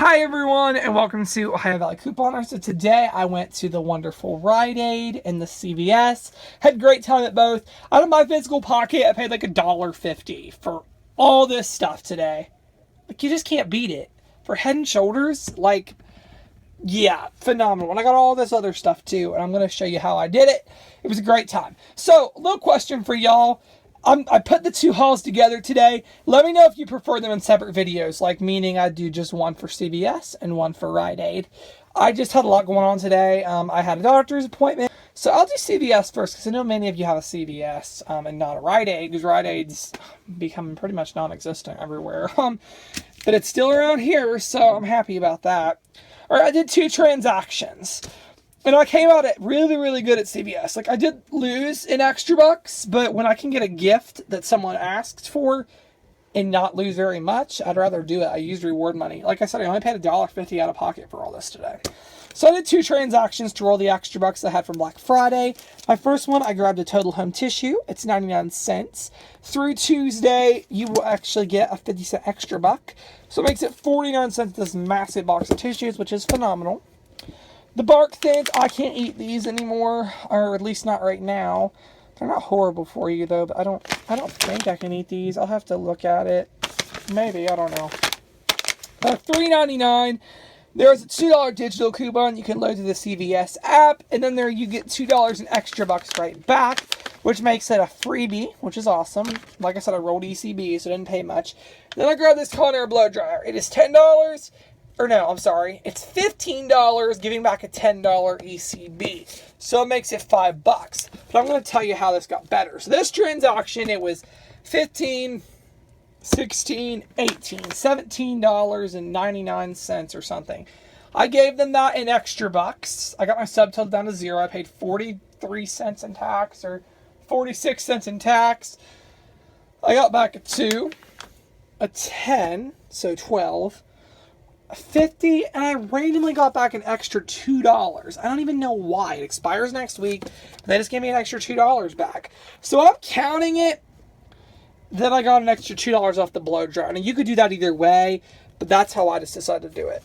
Hi everyone, and welcome to Ohio Valley Couponer. So today I went to the wonderful Rite Aid and the CVS. Had a great time at both. Out of my physical pocket, I paid like $1.50 for all this stuff today. Like, you just can't beat it. For Head and Shoulders, like, yeah, phenomenal. And I got all this other stuff too, and I'm going to show you how I did it. It was a great time. So, a little question for y'all. I put the two hauls together today. Let me know if you prefer them in separate videos, like meaning I do just one for CVS and one for Rite Aid. I just had a lot going on today. I had a doctor's appointment. So I'll do CVS first because I know many of you have a CVS and not a Rite Aid, because Rite Aid's becoming pretty much non-existent everywhere. But it's still around here, so I'm happy about that. All right, I did 2 transactions. And I came out at really, really good at CVS. Like, I did lose an extra bucks, but when I can get a gift that someone asked for and not lose very much, I'd rather do it. I used reward money. Like I said, I only paid $1.50 out of pocket for all this today. So I did 2 transactions to roll the extra bucks I had from Black Friday. My first one, I grabbed a Total Home Tissue. It's 99 cents. Through Tuesday, you will actually get a 50-cent extra buck. So it makes it 49 cents this massive box of tissues, which is phenomenal. The bark thins, I can't eat these anymore, or at least not right now. They're not horrible for you though, but I don't think I can eat these. I'll have to look at it. Maybe, I don't know. $3.99. There's a $2 digital coupon you can load to the CVS app, and then there you get $2 in extra bucks right back, which makes it a freebie, which is awesome. Like I said, I rolled ECB, so I didn't pay much. Then I grabbed this Conair blow dryer. It is $10. Or no, I'm sorry. It's $15, giving back a $10 ECB. So it makes it $5. But I'm going to tell you how this got better. So this transaction, it was $15, $16, $18, $17.99 or something. I gave them that in extra bucks. I got my subtotal down to 0. I paid 43 cents in tax, or 46 cents in tax. I got back a 2, a 10, so 12. 50, and I randomly got back an extra $2. I don't even know why. It expires next week. They just gave me an extra $2 back. So I'm counting it that I got an extra $2 off the blow dryer. Now you could do that either way, but that's how I just decided to do it.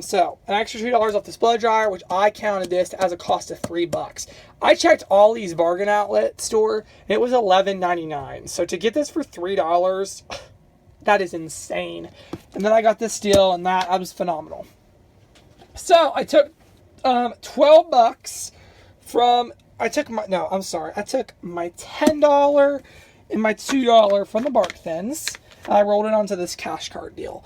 So an extra $2 off this blow dryer, which I counted this as a cost of $3. I checked all these bargain outlet store, and it was $11.99. So to get this for $3, that is insane. And then I got this deal, and that was phenomenal. So I took $12 from, I took my $10 and my $2 from the bark thins. I rolled it onto this cash card deal.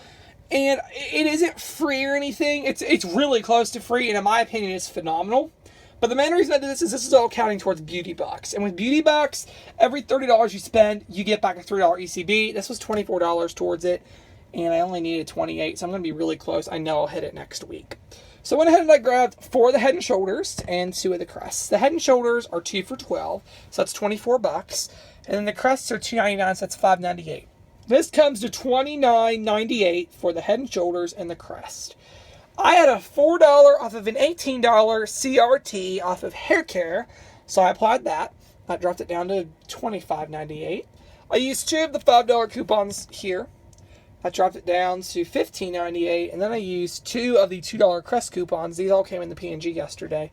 And it isn't free or anything. It's really close to free, and in my opinion, it's phenomenal. But the main reason I did this is all counting towards beauty bucks. And with beauty bucks, every $30 you spend, you get back a $3 ECB. This was $24 towards it, and I only needed 28, so I'm going to be really close. I know I'll hit it next week. So I went ahead and I grabbed 4 of the Head and Shoulders and 2 of the crests. The Head and Shoulders are 2 for $12, so that's $24. And then the crests are $2.99, so that's $5.98. This comes to $29.98 for the Head and Shoulders and the crest. I had a $4 off of an $18 CRT off of hair care, so I applied that. That dropped it down to $25.98. I used 2 of the $5 coupons here. That dropped it down to $15.98, and then I used 2 of the $2 Crest coupons. These all came in the P&G yesterday.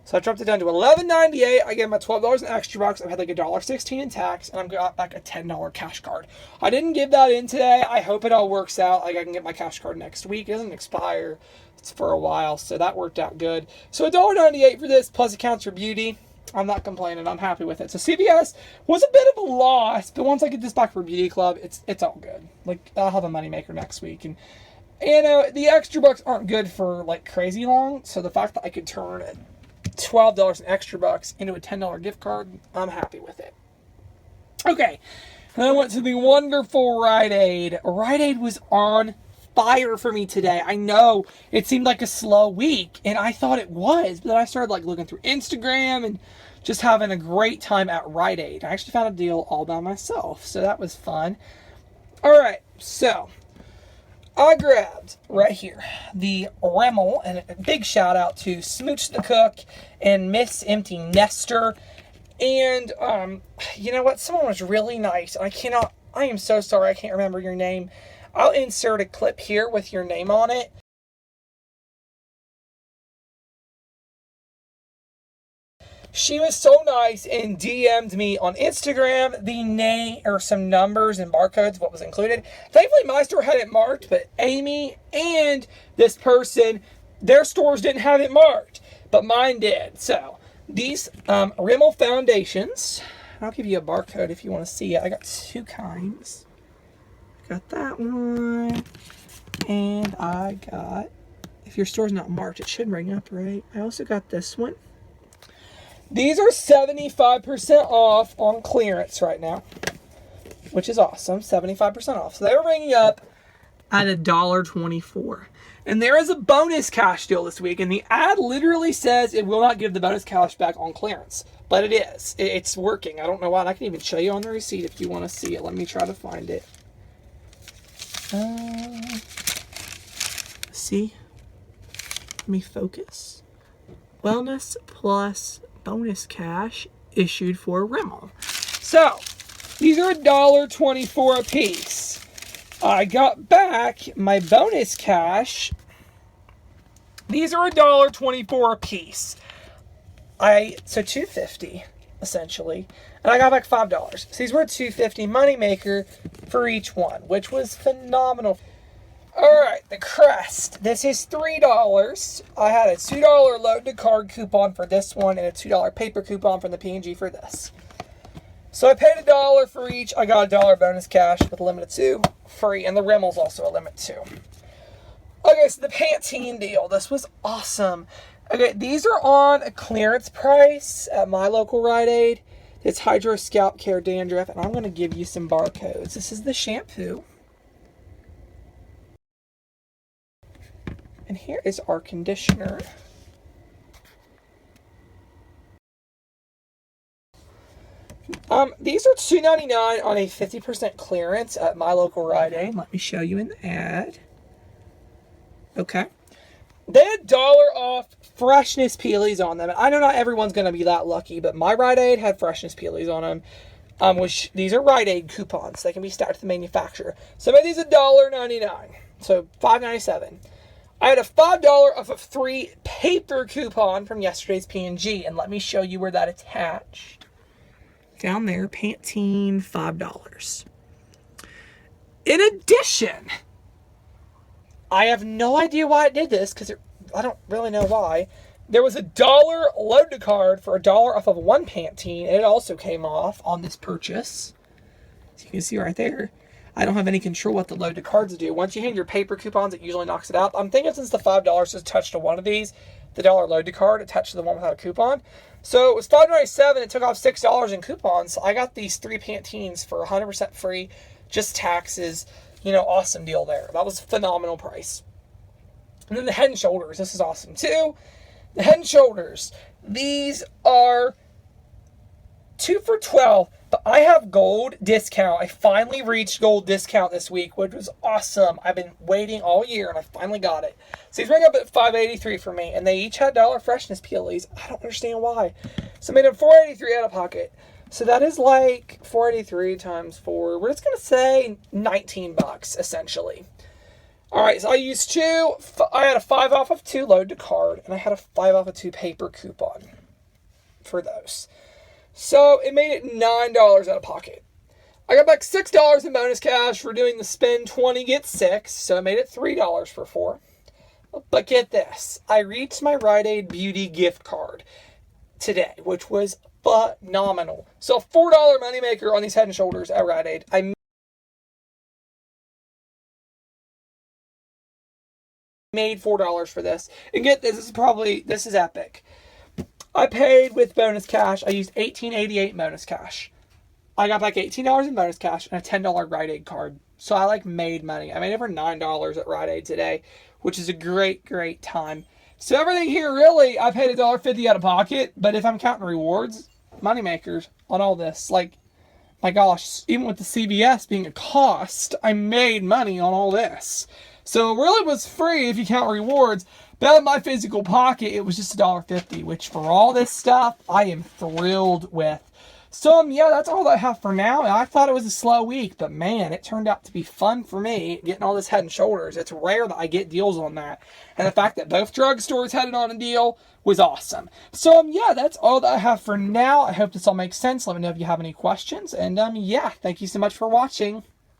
So I dropped it down to $11.98. I gave my $12 in extra bucks. I had like $1.16 in tax, and I got back a $10 cash card. I didn't give that in today. I hope it all works out. Like, I can get my cash card next week. It doesn't expire. It's for a while, so that worked out good. So $1.98 for this, plus it counts for beauty. I'm not complaining. I'm happy with it. So CVS was a bit of a loss, but once I get this back for Beauty Club, it's all good. Like, I'll have a moneymaker next week, and the extra bucks aren't good for like crazy long. So the fact that I could turn $12 in extra bucks into a $10 gift card, I'm happy with it. Okay, then I went to the wonderful Rite Aid. Rite Aid was on fire for me today. I know it seemed like a slow week, and I thought it was, but then I started like looking through Instagram and just having a great time at Rite Aid. I actually found a deal all by myself, so that was fun. All right, so I grabbed right here the Rimmel, and a big shout out to Smooch the Cook and Miss Empty Nester. And you know what? Someone was really nice. I am so sorry I can't remember your name. I'll insert a clip here with your name on it. She was so nice and DM'd me on Instagram the name or some numbers and barcodes of what was included. Thankfully, my store had it marked, but Amy and this person, their stores didn't have it marked, but mine did. So these Rimmel foundations, I'll give you a barcode if you want to see it. I got two kinds. Got that one, and I got, if your store's not marked, it should ring up, right? I also got this one. These are 75% off on clearance right now, which is awesome. 75% off. So they were ringing up at $1.24. And there is a bonus cash deal this week, and the ad literally says it will not give the bonus cash back on clearance. But it is. It's working. I don't know why. And I can even show you on the receipt if you want to see it. Let me try to find it. See? Let me focus. Wellness Plus bonus cash issued for Rimmel. So, these are $1.24 a piece. I got back my bonus cash. These are $1.24 a piece. So $2.50 essentially, and I got back $5. So these were $2.50 Moneymaker for each one, which was phenomenal. All right, the crest. This is $3. I had a $2 load to card coupon for this one and a $2 paper coupon from the P&G for this. So I paid $1 for each. I got $1 bonus cash with a limit of 2 free, and the Rimmel's also a limit 2. Okay, so the Pantene deal. This was awesome. Okay, these are on a clearance price at my local Rite Aid. It's Hydro Scalp Care Dandruff, and I'm going to give you some barcodes. This is the shampoo. And here is our conditioner. These are $2.99 on a 50% clearance at my local Rite Aid. Let me show you in the ad. Okay. They had $1 off freshness peelies on them. And I know not everyone's going to be that lucky, but my Rite Aid had freshness peelies on them. Which these are Rite Aid coupons. They can be stacked to the manufacturer. So I made these $1.99. So $5.97. I had a $5 off of 3 paper coupon from yesterday's P&G, and let me show you where that attached. Down there, Pantene, $5. In addition, I have no idea why it did this, because I don't really know why. There was $1 load to card for $1 off of 1 Pantene, and it also came off on this purchase. As you can see right there. I don't have any control what the load to cards do. Once you hand your paper coupons, it usually knocks it out. I'm thinking since the $5 is attached to one of these, the $1 load to card attached to the one without a coupon. So it was $5.97. It took off $6 in coupons. So I got these 3 Pantenes for 100% free, just taxes. You know, awesome deal there. That was a phenomenal price. And then the Head & Shoulders. This is awesome too. The Head & Shoulders. These are 2 for $12. But I have gold discount. I finally reached gold discount this week, which was awesome. I've been waiting all year, and I finally got it. So these rang up at $5.83 for me, and they each had $1 freshness peelies. I don't understand why. So I made them $4.83 out of pocket. So that is like $4.83 times 4. We're just going to say $19, essentially. All right, so I used 2. I had a 5 off of 2 load to card, and I had a 5 off of 2 paper coupon for those. So it made it $9 out of pocket. I got back $6 in bonus cash for doing the spend 20, get 6. So I made it $3 for 4. But get this. I reached my Rite Aid Beauty gift card today, which was phenomenal. So $4 moneymaker on these Head & Shoulders at Rite Aid. I made $4 for this. And get this, this is epic. I paid with bonus cash. I used $18.88 bonus cash. I got back $18 in bonus cash and a $10 Rite Aid card. So I made money. I made over $9 at Rite Aid today, which is a great, great time. So everything here really, I paid $1.50 out of pocket. But if I'm counting rewards, moneymakers on all this, my gosh, even with the CVS being a cost, I made money on all this. So it really was free if you count rewards. But out of my physical pocket, it was just $1.50, which for all this stuff, I am thrilled with. So, yeah, that's all that I have for now. I thought it was a slow week, but man, it turned out to be fun for me getting all this Head and Shoulders. It's rare that I get deals on that. And the fact that both drugstores had it on a deal was awesome. So, yeah, that's all that I have for now. I hope this all makes sense. Let me know if you have any questions. And, yeah, thank you so much for watching.